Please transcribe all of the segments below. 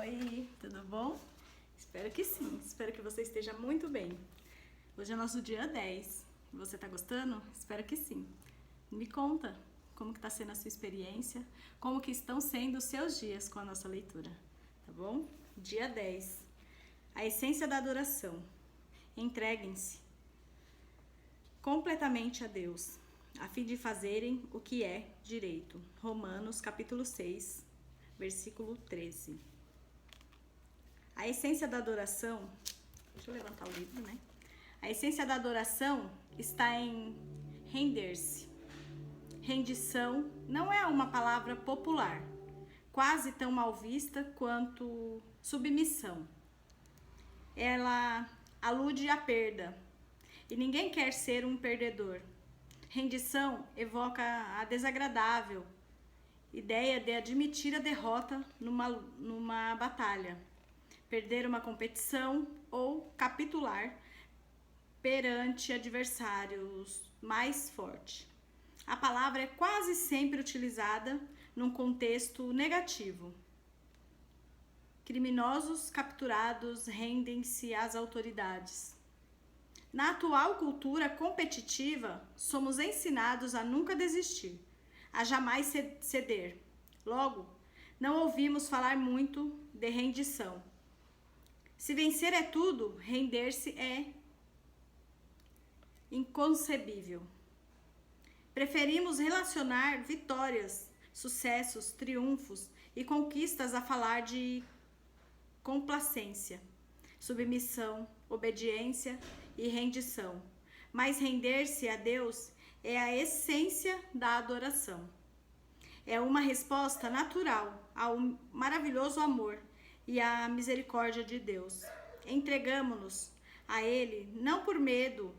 Oi, tudo bom? Espero que sim, espero que você esteja muito bem. Hoje é nosso dia 10. Você tá gostando? Espero que sim. Me conta como que tá sendo a sua experiência, como que estão sendo os seus dias com a nossa leitura, tá bom? Dia 10. A essência da adoração. Entreguem-se completamente a Deus, a fim de fazerem o que é direito. Romanos, capítulo 6, versículo 13. A essência da adoração, deixa eu levantar o livro, né? A essência da adoração está em render-se. Rendição não é uma palavra popular, quase tão mal vista quanto submissão. Ela alude à perda, e ninguém quer ser um perdedor. Rendição evoca a desagradável ideia de admitir a derrota numa batalha, perder uma competição ou capitular perante adversários mais fortes. A palavra é quase sempre utilizada num contexto negativo. Criminosos capturados rendem-se às autoridades. Na atual cultura competitiva, somos ensinados a nunca desistir, a jamais ceder. Logo, não ouvimos falar muito de rendição. Se vencer é tudo, render-se é inconcebível. Preferimos relacionar vitórias, sucessos, triunfos e conquistas a falar de complacência, submissão, obediência e rendição. Mas render-se a Deus é a essência da adoração. É uma resposta natural ao maravilhoso amor e à misericórdia de Deus. Entregamo-nos a Ele não por medo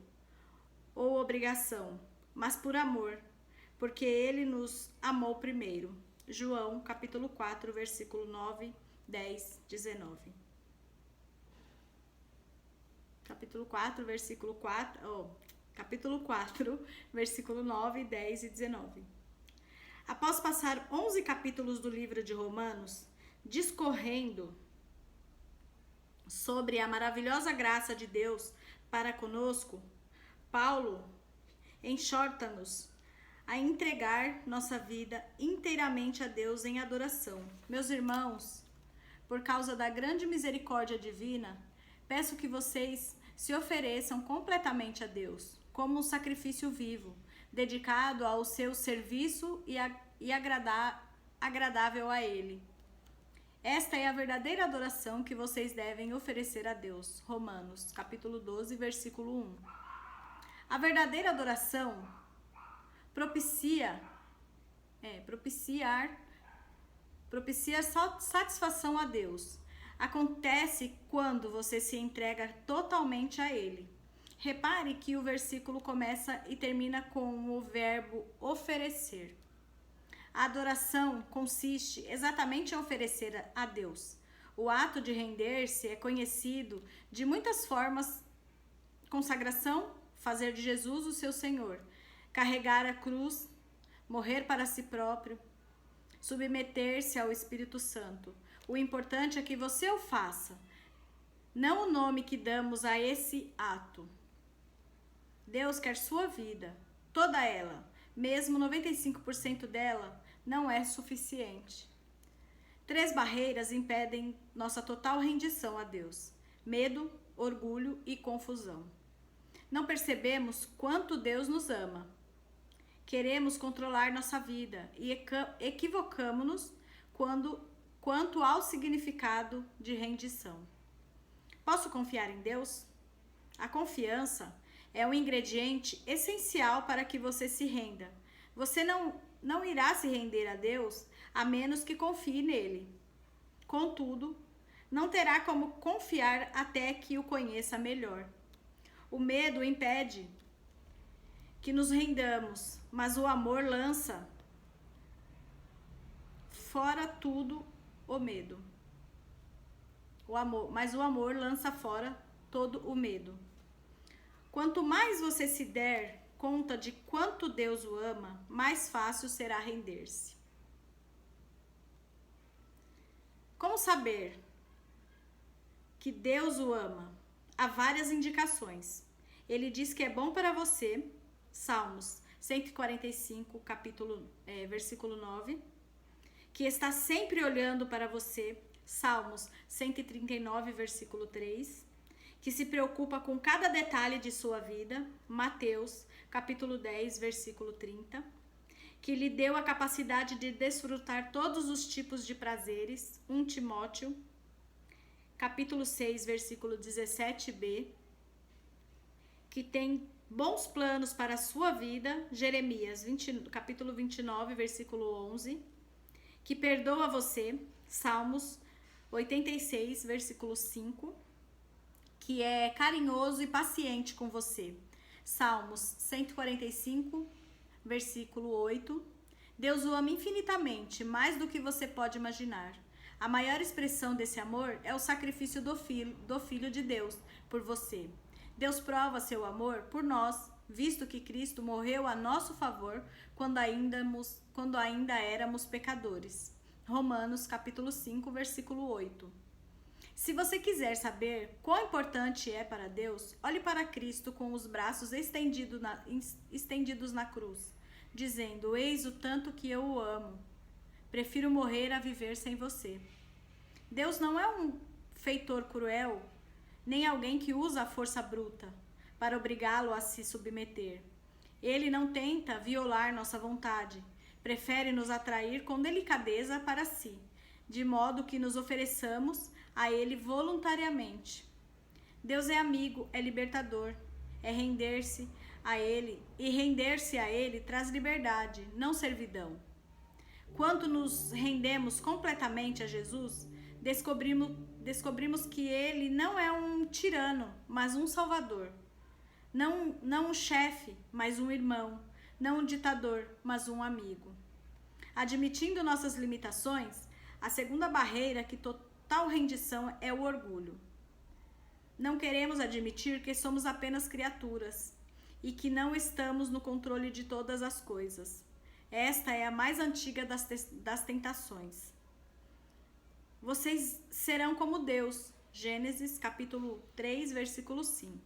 ou obrigação, mas por amor, porque Ele nos amou primeiro. João, capítulo 4, versículo 9, 10, 19. Capítulo 4, versículo 9, 10 e 19. Após passar 11 capítulos do livro de Romanos, discorrendo sobre a maravilhosa graça de Deus para conosco, Paulo exorta-nos a entregar nossa vida inteiramente a Deus em adoração. Meus irmãos, por causa da grande misericórdia divina, peço que vocês se ofereçam completamente a Deus, como um sacrifício vivo, dedicado ao seu serviço e agradável a Ele. Esta é a verdadeira adoração que vocês devem oferecer a Deus. Romanos, capítulo 12, versículo 1. A verdadeira adoração propicia satisfação a Deus. Acontece quando você se entrega totalmente a Ele. Repare que o versículo começa e termina com o verbo oferecer. A adoração consiste exatamente em oferecer a Deus. O ato de render-se é conhecido de muitas formas: consagração, fazer de Jesus o seu Senhor, carregar a cruz, morrer para si próprio, submeter-se ao Espírito Santo. O importante é que você o faça, não o nome que damos a esse ato. Deus quer sua vida, toda ela, mesmo 95% dela, não é suficiente. 3 barreiras impedem nossa total rendição a Deus: medo, orgulho e confusão. Não percebemos quanto Deus nos ama. Queremos controlar nossa vida e equivocamos-nos quanto ao significado de rendição. Posso confiar em Deus? A confiança é um ingrediente essencial para que você se renda. Você não irá se render a Deus a menos que confie nele. Contudo, não terá como confiar até que o conheça melhor. O medo impede que nos rendamos, mas o amor lança fora tudo o medo. Mas o amor lança fora todo o medo. Quanto mais você se der conta de quanto Deus o ama, mais fácil será render-se. Como saber que Deus o ama. Há várias indicações. Ele diz que é bom para você, Salmos 145, versículo 9, que está sempre olhando para você, Salmos 139, versículo 3, que se preocupa com cada detalhe de sua vida, Mateus, capítulo 10, versículo 30, que lhe deu a capacidade de desfrutar todos os tipos de prazeres, 1 Timóteo, capítulo 6, versículo 17b, que tem bons planos para a sua vida, Jeremias, capítulo 29, versículo 11, que perdoa você, Salmos 86, versículo 5, que é carinhoso e paciente com você, Salmos 145, versículo 8, Deus o ama infinitamente, mais do que você pode imaginar. A maior expressão desse amor é o sacrifício do Filho de Deus por você. Deus prova seu amor por nós, visto que Cristo morreu a nosso favor quando ainda éramos pecadores. Romanos capítulo 5, versículo 8. Se você quiser saber quão importante é para Deus, olhe para Cristo com os braços estendidos na cruz, dizendo: eis o tanto que eu o amo. Prefiro morrer a viver sem você. Deus não é um feitor cruel, nem alguém que usa a força bruta para obrigá-lo a se submeter. Ele não tenta violar nossa vontade, prefere nos atrair com delicadeza para si, de modo que nos ofereçamos a ele voluntariamente. Deus é amigo, é libertador, é render-se a ele, e render-se a ele traz liberdade, não servidão. Quando nos rendemos completamente a Jesus, descobrimos que ele não é um tirano, mas um salvador. Não um chefe, mas um irmão. Não um ditador, mas um amigo. Admitindo nossas limitações, a segunda barreira que total rendição é o orgulho. Não queremos admitir que somos apenas criaturas e que não estamos no controle de todas as coisas. Esta é a mais antiga das tentações. Vocês serão como Deus. Gênesis capítulo 3, versículo 5.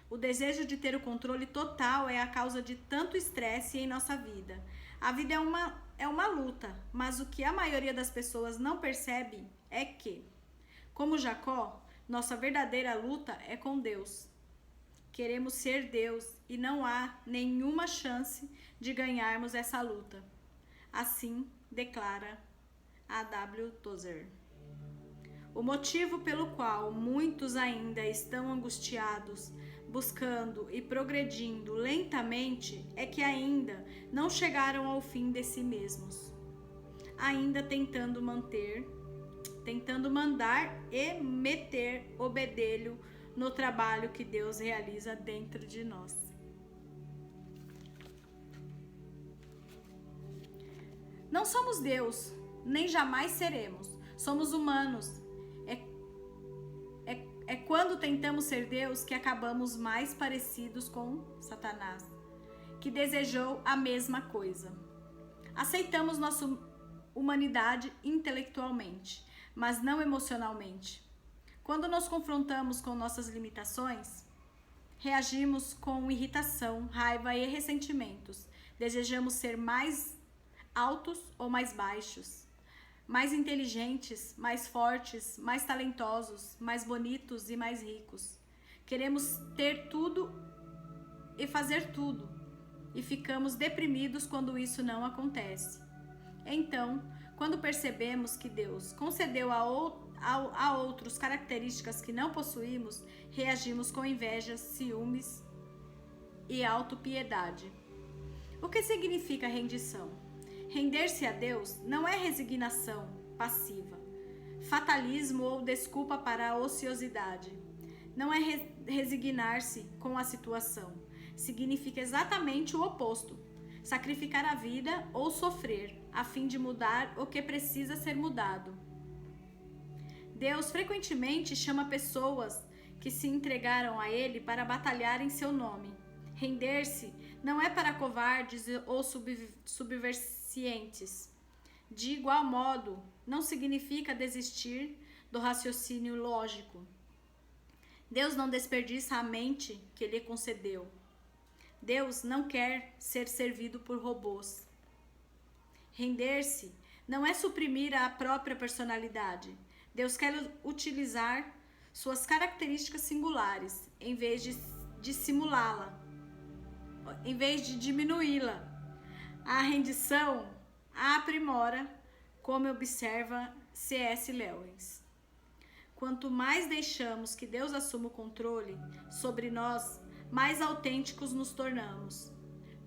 O desejo de ter o controle total é a causa de tanto estresse em nossa vida. A vida é uma luta, mas o que a maioria das pessoas não percebe é que, como Jacó, nossa verdadeira luta é com Deus. Queremos ser Deus e não há nenhuma chance de ganharmos essa luta. Assim declara A.W. Tozer. O motivo pelo qual muitos ainda estão angustiados, buscando e progredindo lentamente é que ainda não chegaram ao fim de si mesmos. Ainda tentando mandar e meter o bedelho no trabalho que Deus realiza dentro de nós. Não somos Deus, nem jamais seremos. Somos humanos. É quando tentamos ser Deus que acabamos mais parecidos com Satanás, que desejou a mesma coisa. Aceitamos nossa humanidade intelectualmente, mas não emocionalmente. Quando nos confrontamos com nossas limitações, reagimos com irritação, raiva e ressentimentos. Desejamos ser mais altos ou mais baixos, mais inteligentes, mais fortes, mais talentosos, mais bonitos e mais ricos. Queremos ter tudo e fazer tudo, e ficamos deprimidos quando isso não acontece. Então, quando percebemos que Deus concedeu a outros características que não possuímos, reagimos com inveja, ciúmes e autopiedade. O que significa rendição? Render-se a Deus não é resignação passiva, fatalismo ou desculpa para a ociosidade. Não é resignar-se com a situação. Significa exatamente o oposto. Sacrificar a vida ou sofrer, a fim de mudar o que precisa ser mudado. Deus frequentemente chama pessoas que se entregaram a Ele para batalhar em seu nome. Render-se não é para covardes ou subversientes. De igual modo, não significa desistir do raciocínio lógico. Deus não desperdiça a mente que lhe concedeu. Deus não quer ser servido por robôs. Render-se não é suprimir a própria personalidade. Deus quer utilizar suas características singulares, em vez de simulá-la, em vez de diminuí-la. A rendição a aprimora, como observa C.S. Lewis. Quanto mais deixamos que Deus assuma o controle sobre nós, mais autênticos nos tornamos.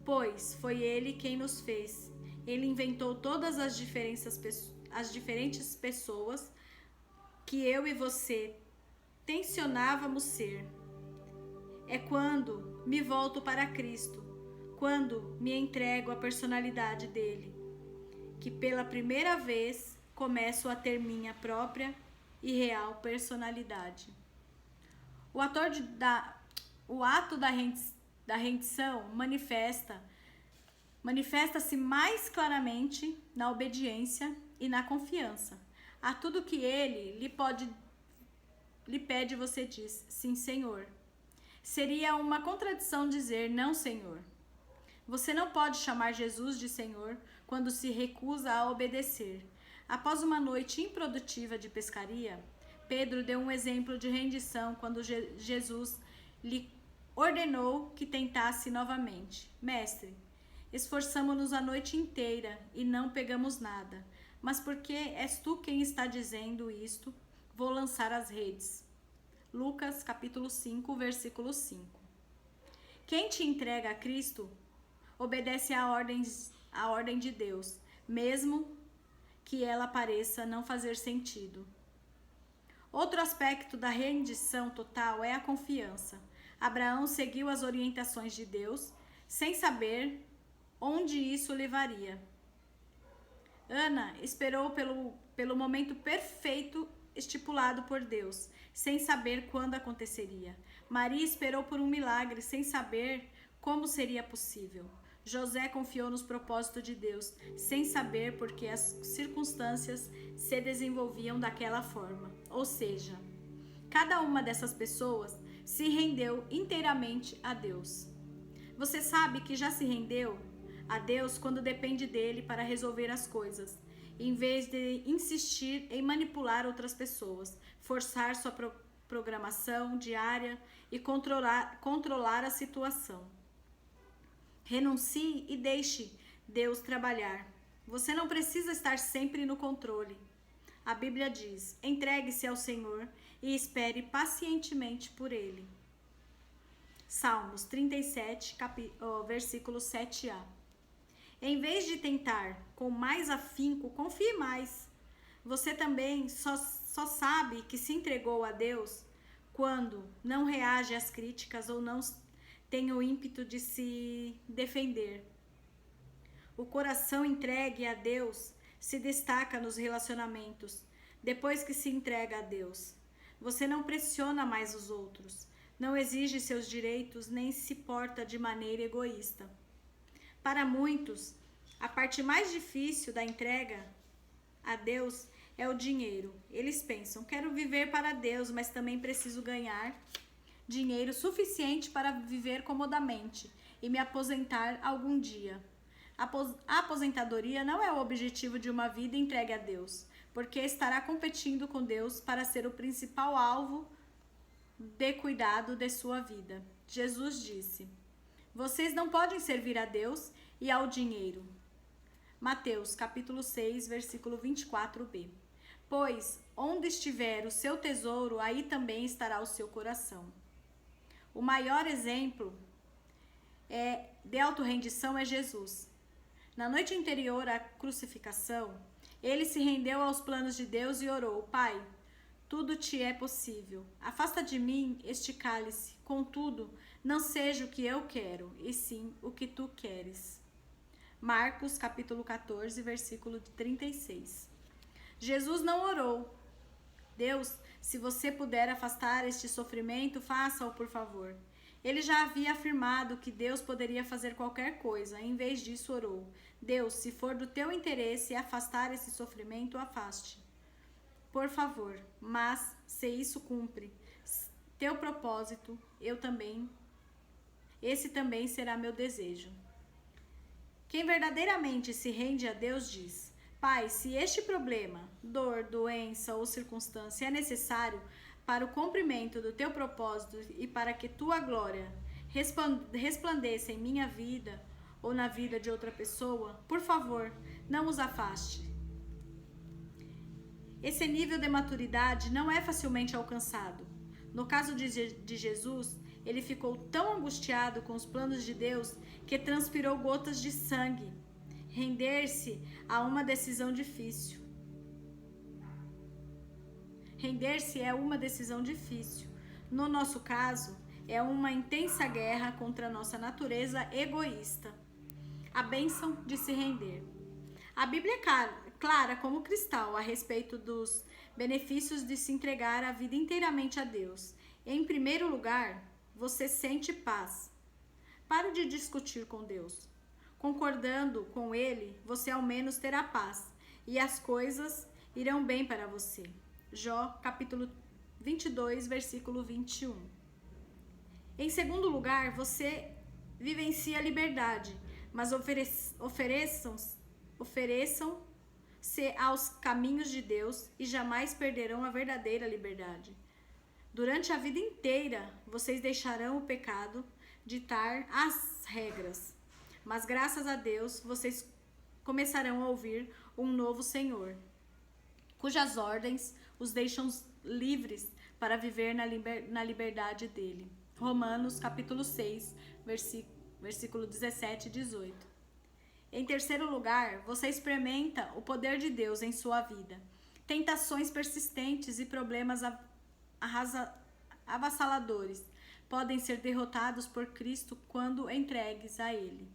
Pois foi Ele quem nos fez. Ele inventou todas as diferentes pessoas que eu e você tensionávamos ser. É quando me volto para Cristo, quando me entrego à personalidade dele, que pela primeira vez começo a ter minha própria e real personalidade. O ato da rendição manifesta-se mais claramente na obediência e na confiança. A tudo que ele lhe pede, você diz, sim, Senhor. Seria uma contradição dizer, não, Senhor. Você não pode chamar Jesus de Senhor quando se recusa a obedecer. Após uma noite improdutiva de pescaria, Pedro deu um exemplo de rendição quando Jesus lhe ordenou que tentasse novamente. Mestre, esforçamo-nos a noite inteira e não pegamos nada. Mas porque és tu quem está dizendo isto, vou lançar as redes. Lucas, capítulo 5, versículo 5. Quem te entrega a Cristo, obedece à ordem de Deus, mesmo que ela pareça não fazer sentido. Outro aspecto da rendição total é a confiança. Abraão seguiu as orientações de Deus, sem saber onde isso levaria. Ana esperou pelo momento perfeito estipulado por Deus, sem saber quando aconteceria. Maria esperou por um milagre, sem saber como seria possível. José confiou nos propósitos de Deus, sem saber por que as circunstâncias se desenvolviam daquela forma. Ou seja, cada uma dessas pessoas se rendeu inteiramente a Deus. Você sabe que já se rendeu a Deus quando depende dele para resolver as coisas, em vez de insistir em manipular outras pessoas, forçar sua programação diária e controlar a situação. Renuncie e deixe Deus trabalhar. Você não precisa estar sempre no controle. A Bíblia diz: entregue-se ao Senhor e espere pacientemente por Ele. Salmos 37, versículo 7a. Em vez de tentar com mais afinco, confie mais. Você também só sabe que se entregou a Deus quando não reage às críticas ou não tem o ímpeto de se defender. O coração entregue a Deus se destaca nos relacionamentos. Depois que se entrega a Deus, você não pressiona mais os outros, não exige seus direitos nem se porta de maneira egoísta. Para muitos, a parte mais difícil da entrega a Deus é o dinheiro. Eles pensam, quero viver para Deus, mas também preciso ganhar dinheiro suficiente para viver comodamente e me aposentar algum dia. A aposentadoria não é o objetivo de uma vida entregue a Deus, porque estará competindo com Deus para ser o principal alvo de cuidado de sua vida. Jesus disse: vocês não podem servir a Deus e ao dinheiro. Mateus, capítulo 6, versículo 24b. Pois, onde estiver o seu tesouro, aí também estará o seu coração. O maior exemplo de autorrendição é Jesus. Na noite anterior à crucificação, ele se rendeu aos planos de Deus e orou: Pai, tudo te é possível. Afasta de mim este cálice, contudo, não seja o que eu quero, e sim o que tu queres. Marcos, capítulo 14, versículo 36. Jesus não orou: Deus, se você puder afastar este sofrimento, faça-o, por favor. Ele já havia afirmado que Deus poderia fazer qualquer coisa. Em vez disso, orou: Deus, se for do teu interesse afastar esse sofrimento, afaste. por favor, mas se isso cumpre teu propósito, esse também será meu desejo. Quem verdadeiramente se rende a Deus diz: Pai, se este problema, dor, doença ou circunstância é necessário para o cumprimento do teu propósito e para que tua glória resplandeça em minha vida ou na vida de outra pessoa, por favor, não os afaste. Esse nível de maturidade não é facilmente alcançado. No caso de Jesus, ele ficou tão angustiado com os planos de Deus que transpirou gotas de sangue. Render-se a uma decisão difícil. Render-se é uma decisão difícil. No nosso caso, é uma intensa guerra contra a nossa natureza egoísta. A bênção de se render. A Bíblia é clara como cristal a respeito dos benefícios de se entregar a vida inteiramente a Deus. Em primeiro lugar, você sente paz. Pare de discutir com Deus. Concordando com Ele, você ao menos terá paz e as coisas irão bem para você. Jó, capítulo 22, versículo 21. Em segundo lugar, você vivencia a liberdade, mas ofereçam-se aos caminhos de Deus e jamais perderão a verdadeira liberdade. Durante a vida inteira, vocês deixarão o pecado ditar as regras, mas graças a Deus, vocês começarão a ouvir um novo Senhor, cujas ordens os deixam livres para viver na liberdade dele. Romanos, capítulo 6, versículo 17 e 18. Em terceiro lugar, você experimenta o poder de Deus em sua vida. Tentações persistentes e problemas avassaladores podem ser derrotados por Cristo quando entregues a Ele.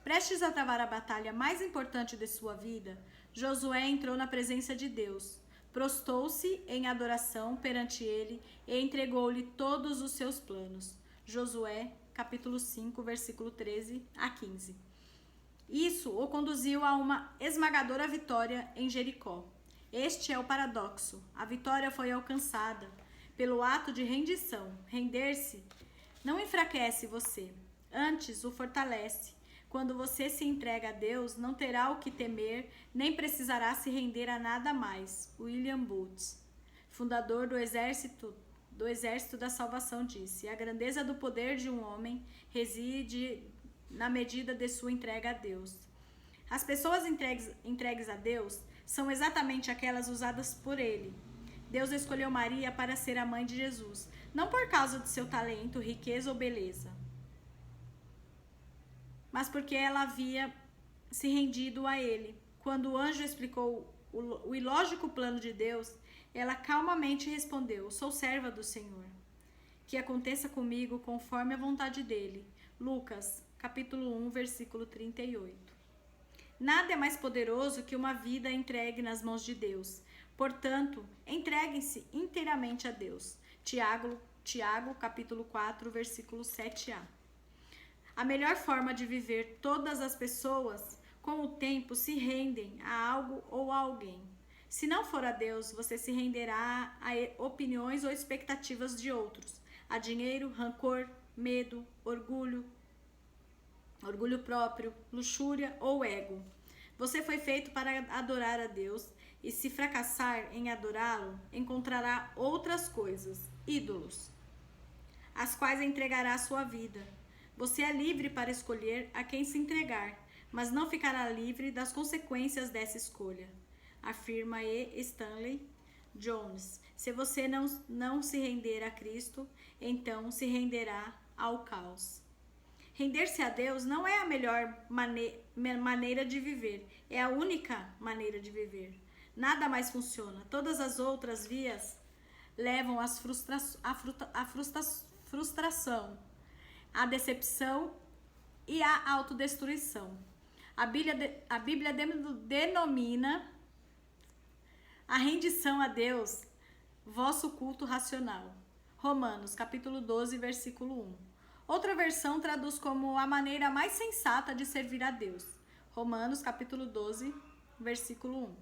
Prestes a travar a batalha mais importante de sua vida, Josué entrou na presença de Deus, prostou-se em adoração perante Ele e entregou-lhe todos os seus planos. Josué, capítulo 5, versículo 13 a 15. Isso o conduziu a uma esmagadora vitória em Jericó. Este é o paradoxo. A vitória foi alcançada pelo ato de rendição. Render-se não enfraquece você, antes o fortalece. Quando você se entrega a Deus, não terá o que temer, nem precisará se render a nada mais. William Booth, fundador do Exército da Salvação, disse: a grandeza do poder de um homem reside na medida de sua entrega a Deus. As pessoas entregues a Deus são exatamente aquelas usadas por Ele. Deus escolheu Maria para ser a mãe de Jesus, não por causa de seu talento, riqueza ou beleza, mas porque ela havia se rendido a Ele. Quando o anjo explicou o ilógico plano de Deus, ela calmamente respondeu: sou serva do Senhor. Que aconteça comigo conforme a vontade dEle. Lucas, capítulo 1, versículo 38. Nada é mais poderoso que uma vida entregue nas mãos de Deus. Portanto, entreguem-se inteiramente a Deus. Tiago, capítulo 4, versículo 7a. A melhor forma de viver, todas as pessoas, com o tempo, se rendem a algo ou a alguém. Se não for a Deus, você se renderá a opiniões ou expectativas de outros, a dinheiro, rancor, medo, orgulho próprio, luxúria ou ego. Você foi feito para adorar a Deus e, se fracassar em adorá-lo, encontrará outras coisas, ídolos, às quais entregará a sua vida. Você é livre para escolher a quem se entregar, mas não ficará livre das consequências dessa escolha, afirma E. Stanley Jones. Se você não se render a Cristo, então se renderá ao caos. Render-se a Deus não é a melhor maneira de viver, é a única maneira de viver. Nada mais funciona. Todas as outras vias levam à frustração, à decepção e à autodestruição. A Bíblia denomina a rendição a Deus vosso culto racional. Romanos, capítulo 12, versículo 1. Outra versão traduz como a maneira mais sensata de servir a Deus. Romanos, capítulo 12, versículo 1.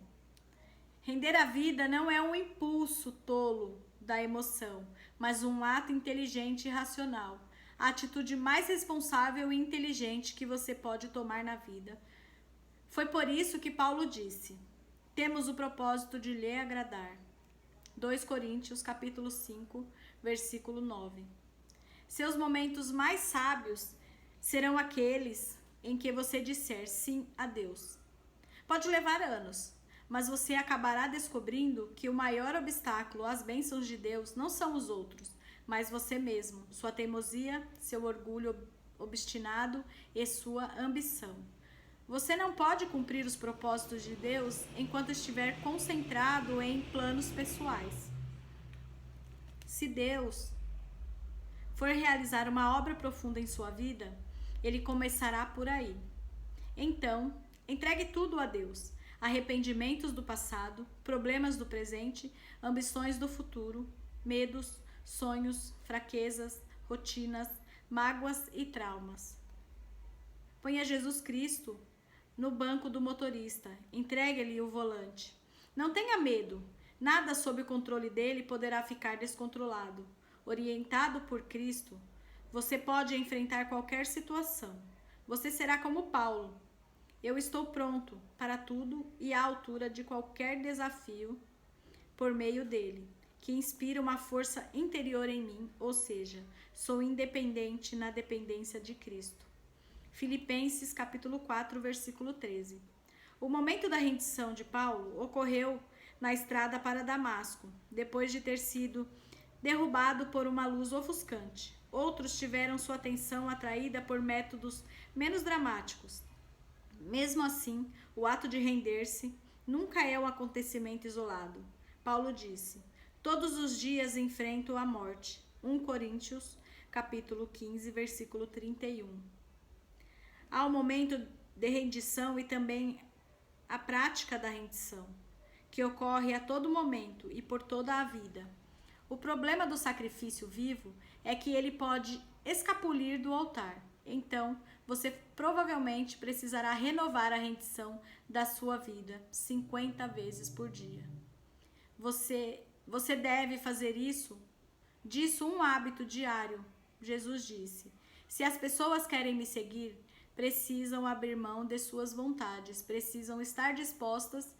Render a vida não é um impulso tolo da emoção, mas um ato inteligente e racional. A atitude mais responsável e inteligente que você pode tomar na vida. Foi por isso que Paulo disse: temos o propósito de lhe agradar. 2 Coríntios, capítulo 5, versículo 9. Seus momentos mais sábios serão aqueles em que você disser sim a Deus. Pode levar anos, mas você acabará descobrindo que o maior obstáculo às bênçãos de Deus não são os outros, mas você mesmo, sua teimosia, seu orgulho obstinado e sua ambição. Você não pode cumprir os propósitos de Deus enquanto estiver concentrado em planos pessoais. Se Deus for realizar uma obra profunda em sua vida, Ele começará por aí. Então, entregue tudo a Deus. Arrependimentos do passado, problemas do presente, ambições do futuro, medos, sonhos, fraquezas, rotinas, mágoas e traumas. Ponha Jesus Cristo no banco do motorista, entregue-lhe o volante. Não tenha medo, nada sob o controle dele poderá ficar descontrolado. Orientado por Cristo, você pode enfrentar qualquer situação. Você será como Paulo. Eu estou pronto para tudo e à altura de qualquer desafio por meio dele, que inspira uma força interior em mim, ou seja, sou independente na dependência de Cristo. Filipenses capítulo 4, versículo 13. O momento da rendição de Paulo ocorreu na estrada para Damasco, depois de ter sido derrubado por uma luz ofuscante. Outros tiveram sua atenção atraída por métodos menos dramáticos. Mesmo assim, o ato de render-se nunca é um acontecimento isolado. Paulo disse: todos os dias enfrento a morte. 1 Coríntios, capítulo 15, versículo 31. Há o momento de rendição e também a prática da rendição, que ocorre a todo momento e por toda a vida. O problema do sacrifício vivo é que ele pode escapulir do altar. Então, você provavelmente precisará renovar a rendição da sua vida 50 vezes por dia. Você deve fazer disso um hábito diário. Jesus disse: se as pessoas querem me seguir, precisam abrir mão de suas vontades, precisam estar dispostas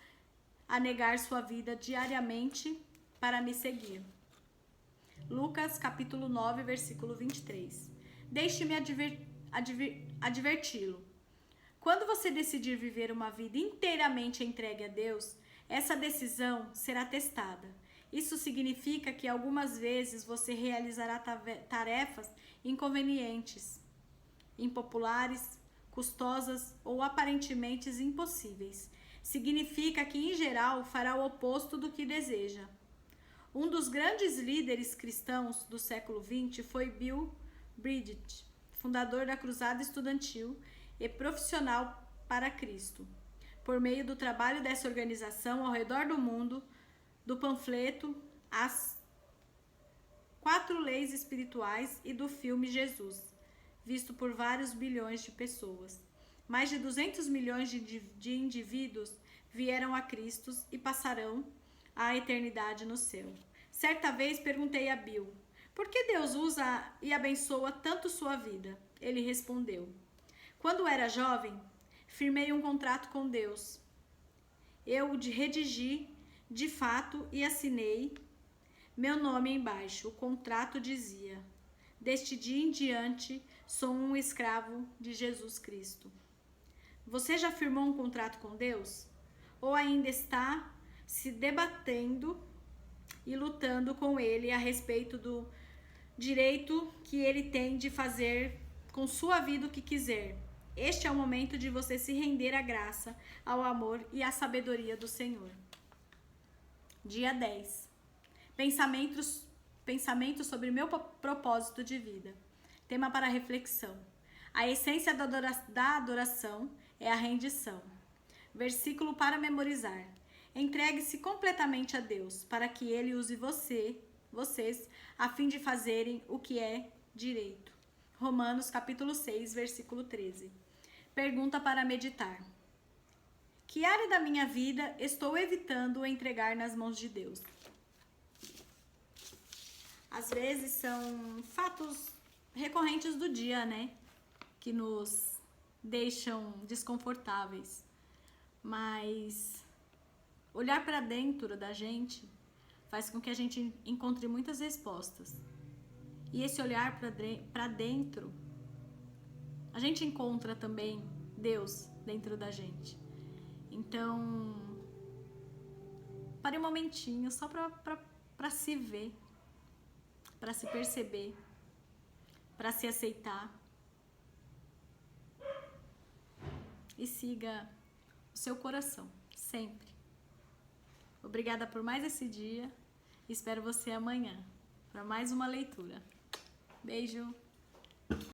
a negar sua vida diariamente para me seguir. Lucas capítulo 9, versículo 23. Deixe-me adverti-lo. Quando você decidir viver uma vida inteiramente entregue a Deus, essa decisão será testada. Isso significa que algumas vezes você realizará tarefas inconvenientes, impopulares, custosas ou aparentemente impossíveis. Significa que, em geral, fará o oposto do que deseja. Um dos grandes líderes cristãos do século XX foi Bill Bridges, fundador da Cruzada Estudantil e profissional para Cristo. Por meio do trabalho dessa organização ao redor do mundo, do panfleto As 4 Leis Espirituais e do filme Jesus, visto por vários bilhões de pessoas. Mais de 200 milhões de indivíduos vieram a Cristo e passarão a eternidade no céu. Certa vez perguntei a Bill: por que Deus usa e abençoa tanto sua vida? Ele respondeu: quando era jovem, firmei um contrato com Deus. Eu redigi de fato e assinei meu nome embaixo. O contrato dizia: deste dia em diante, sou um escravo de Jesus Cristo. Você já firmou um contrato com Deus? Ou ainda está se debatendo e lutando com Ele a respeito do direito que Ele tem de fazer com sua vida o que quiser? Este é o momento de você se render à graça, ao amor e à sabedoria do Senhor. Dia 10. Pensamentos sobre meu propósito de vida. Tema para reflexão. A essência da adoração é a rendição. Versículo para memorizar. Entregue-se completamente a Deus, para que Ele use vocês, a fim de fazerem o que é direito. Romanos capítulo 6, versículo 13. Pergunta para meditar. Que área da minha vida estou evitando entregar nas mãos de Deus? Às vezes são fatos recorrentes do dia, né? Que nos deixam desconfortáveis. Mas olhar para dentro da gente faz com que a gente encontre muitas respostas. E esse olhar para dentro, a gente encontra também Deus dentro da gente. Então, pare um momentinho só para se ver, para se perceber, para se aceitar. E siga o seu coração, sempre. Obrigada por mais esse dia. Espero você amanhã para mais uma leitura. Beijo!